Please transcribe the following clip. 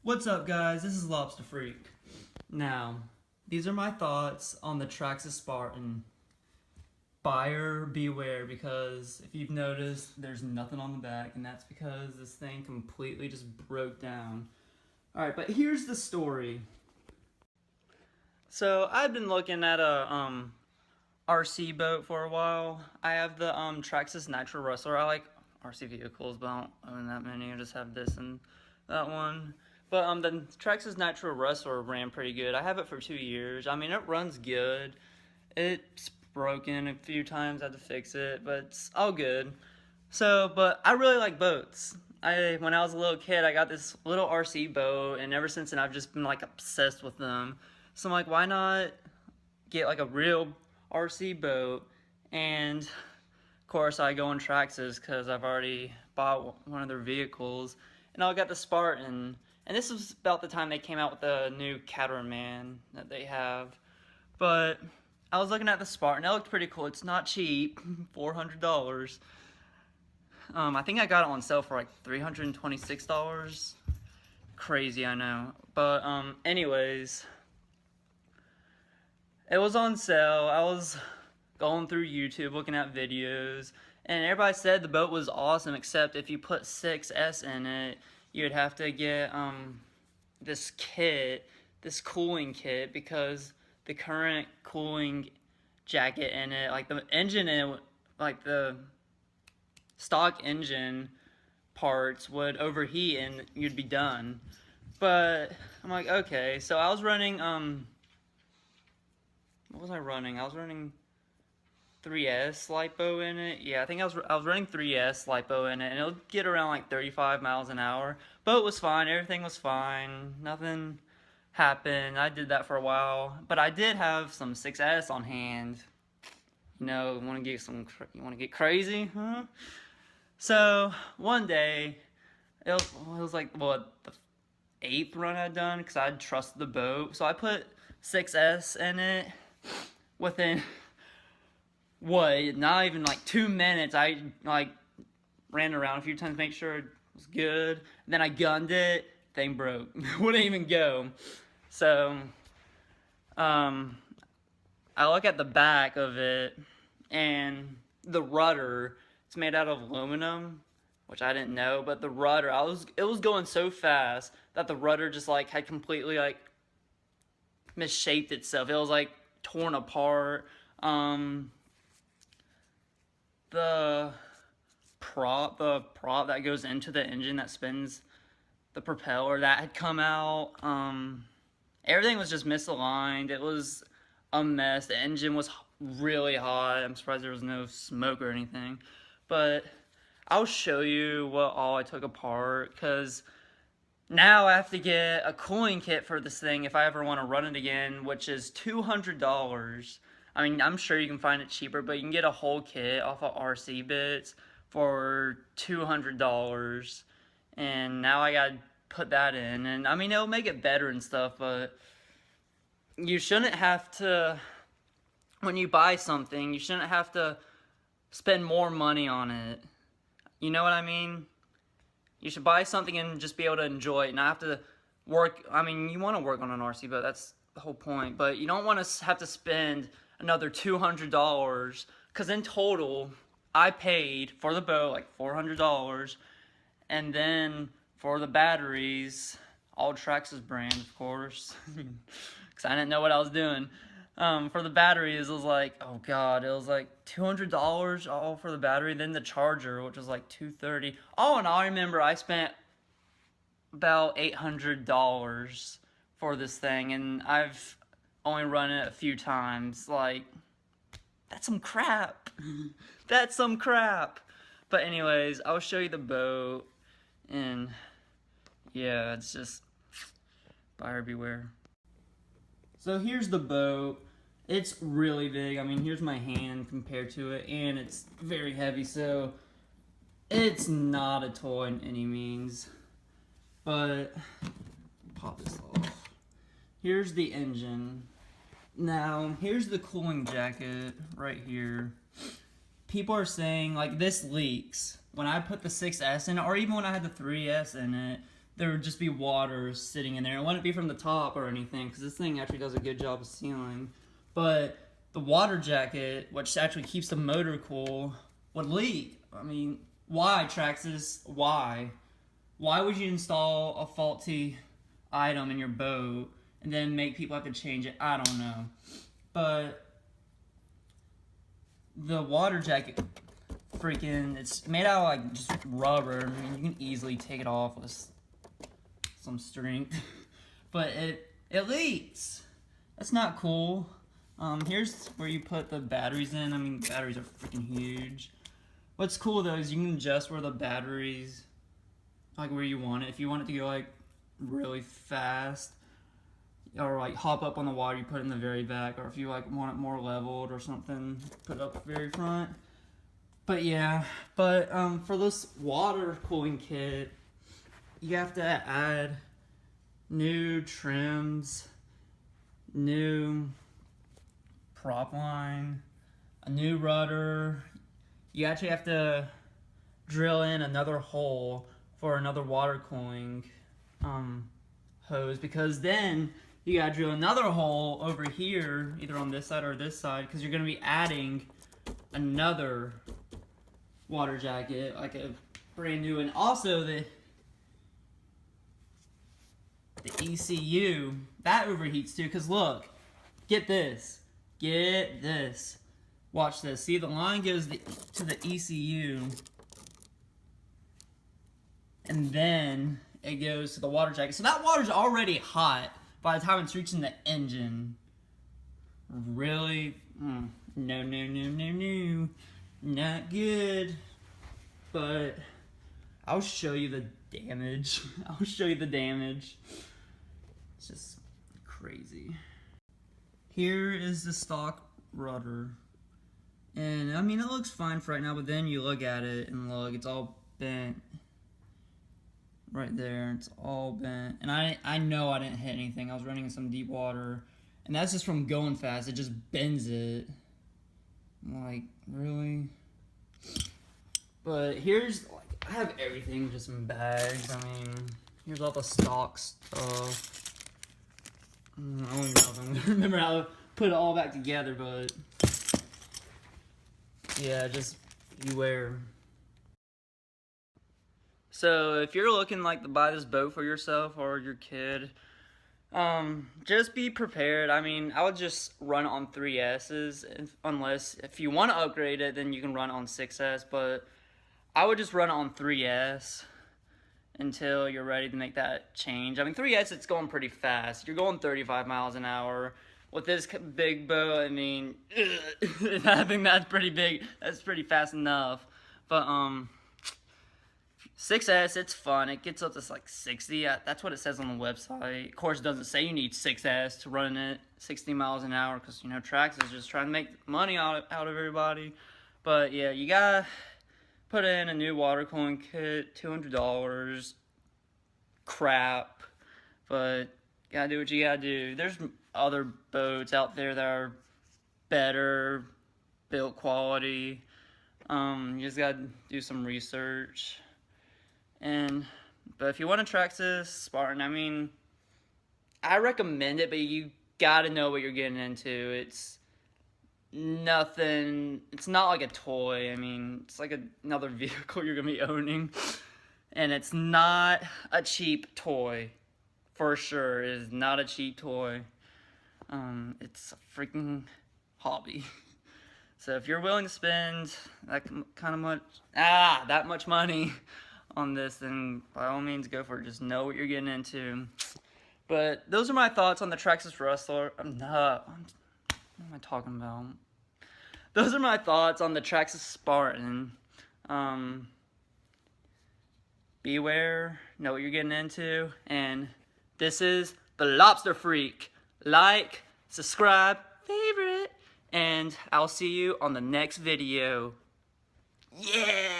What's up, guys? This is Lobster Freak. Now, these are my thoughts on the Traxxas Spartan. Buyer beware, because if you've noticed, there's nothing on the back, and that's because this thing completely just broke down. Alright, but here's the story. So, I've been looking at a RC boat for a while. I have the Traxxas Natural Rustler. I like RC vehicles, but I don't own that many. I just have this and that one. But the Traxxas Natural Rustler ran pretty good. I have it for 2 years. I mean, it runs good. It's broken a few times. I had to fix it, but it's all good. So, but I really like boats. When I was a little kid, I got this little RC boat, and ever since then, I've just been like obsessed with them. So I'm like, why not get like a real RC boat? And of course, I go on Traxxas because I've already bought one of their vehicles, and I got the Spartan. And this was about the time they came out with the new Catamaran that they have. But I was looking at the Spartan. It looked pretty cool. It's not cheap, $400. I think I got it on sale for like $326. Crazy, I know. But anyways, it was on sale. I was going through YouTube looking at videos, and everybody said the boat was awesome, except if you put 6S in it, you'd have to get this kit, this cooling kit, because the current cooling jacket in it, like the engine in it, like the stock engine parts would overheat and you'd be done. But I'm like, okay. So I was running what was I running? I was running 3S lipo in it. Yeah, I think I was running 3S lipo in it, and it'll get around like 35 miles an hour. Boat was fine, everything was fine, nothing happened. I did that for a while, but I did have some 6S on hand. You know, you want to get crazy, huh? So one day, it was like what, the 8th run I'd done, because I'd trusted the boat. So I put 6S in it. Within what, not even like 2 minutes, I like ran around a few times to make sure it was good. And then I gunned it, thing broke. Wouldn't even go. So I look at the back of it, and the rudder, it's made out of aluminum, which I didn't know, but the rudder, it was going so fast that the rudder just like had completely like misshaped itself. It was like torn apart. The prop that goes into the engine that spins the propeller, that had come out. Everything was just misaligned. It was a mess. The engine was really hot. I'm surprised there was no smoke or anything. But I'll show you what all I took apart, because now I have to get a cooling kit for this thing if I ever want to run it again, which is $200. I mean, I'm sure you can find it cheaper, but you can get a whole kit off of RC Bits for $200. And now I gotta put that in. And I mean, it'll make it better and stuff, but you shouldn't have to, when you buy something, you shouldn't have to spend more money on it. You know what I mean? You should buy something and just be able to enjoy it, not have to work. I mean, you want to work on an RC boat, that's the whole point, but you don't want to have to spend another $200, because in total, I paid for the boat like $400, and then for the batteries, all Traxxas brand, of course, because I didn't know what I was doing. For the batteries, it was like, oh god, it was like $200 all for the battery. Then the charger, which was like $230. All in all, I remember I spent about $800 for this thing, and I've only run it a few times. Like, that's some crap. That's some crap. But anyways, I'll show you the boat, and yeah, it's just buyer beware. So here's the boat. It's really big. I mean, here's my hand compared to it, and it's very heavy, so it's not a toy in any means. But pop this off. Here's the engine. Now, here's the cooling jacket right here. People are saying, like, this leaks. When I put the 6S in it, or even when I had the 3S in it, there would just be water sitting in there. It wouldn't be from the top or anything, because this thing actually does a good job of sealing. But the water jacket, which actually keeps the motor cool, would leak. I mean, why, Traxxas? Why? Why would you install a faulty item in your boat and then make people have to change it? I don't know. But the water jacket, freaking, it's made out of like just rubber. I mean, you can easily take it off with some strength. But it leaks. That's not cool. Here's where you put the batteries in. I mean, batteries are freaking huge. What's cool though is you can adjust where the batteries, like where you want it. If you want it to go like really fast, or like hop up on the water, you put it in the very back. Or if you like want it more leveled or something, put it up the very front. But yeah, for this water cooling kit, you have to add new trims, new prop line, a new rudder. You actually have to drill in another hole for another water cooling hose, because then you gotta drill another hole over here, either on this side or this side, because you're gonna be adding another water jacket, like a brand new. And also the ECU, that overheats too, because look, get this, watch this. See, the line goes to the ECU, and then it goes to the water jacket. So that water's already hot by the time it's reaching the engine. Really? No. Not good. But I'll show you the damage. It's just crazy. Here is the stock rudder. And I mean, it looks fine for right now, but then you look at it and look, it's all bent. Right there, it's all bent. And I know I didn't hit anything. I was running in some deep water. And that's just from going fast. It just bends it. I'm like, really? But here's, like, I have everything just in bags. I mean, here's all the stock stuff. I don't even know if I'm gonna remember how to put it all back together, but yeah, just beware. So if you're looking like to buy this boat for yourself or your kid, just be prepared. I mean, I would just run on 3S's, unless if you want to upgrade it, then you can run on 6S, but I would just run on 3S until you're ready to make that change. I mean, 3S, it's going pretty fast. You're going 35 miles an hour. With this big boat, I mean, I think that's pretty big. That's pretty fast enough. But 6S, it's fun. It gets up to like 60. That's what it says on the website. Of course, it doesn't say you need 6S to run it 60 miles an hour, because, you know, Traxxas is just trying to make money out of everybody. But yeah, you gotta put in a new water cooling kit, $200. Crap. But gotta do what you gotta do. There's other boats out there that are better built quality. You just gotta do some research. But if you want a Traxxas Spartan, I mean, I recommend it, but you gotta know what you're getting into. It's nothing, it's not like a toy. I mean, it's like another vehicle you're gonna be owning. And it's not a cheap toy. For sure, it is not a cheap toy. It's a freaking hobby. So if you're willing to spend that much money on this, then by all means go for it. Just know what you're getting into. But those are my thoughts on the Traxxas Rustler. What am I talking about? Those are my thoughts on the Traxxas Spartan. Beware, know what you're getting into, and this is the Lobster Freak. Like, subscribe, favorite, and I'll see you on the next video. Yeah!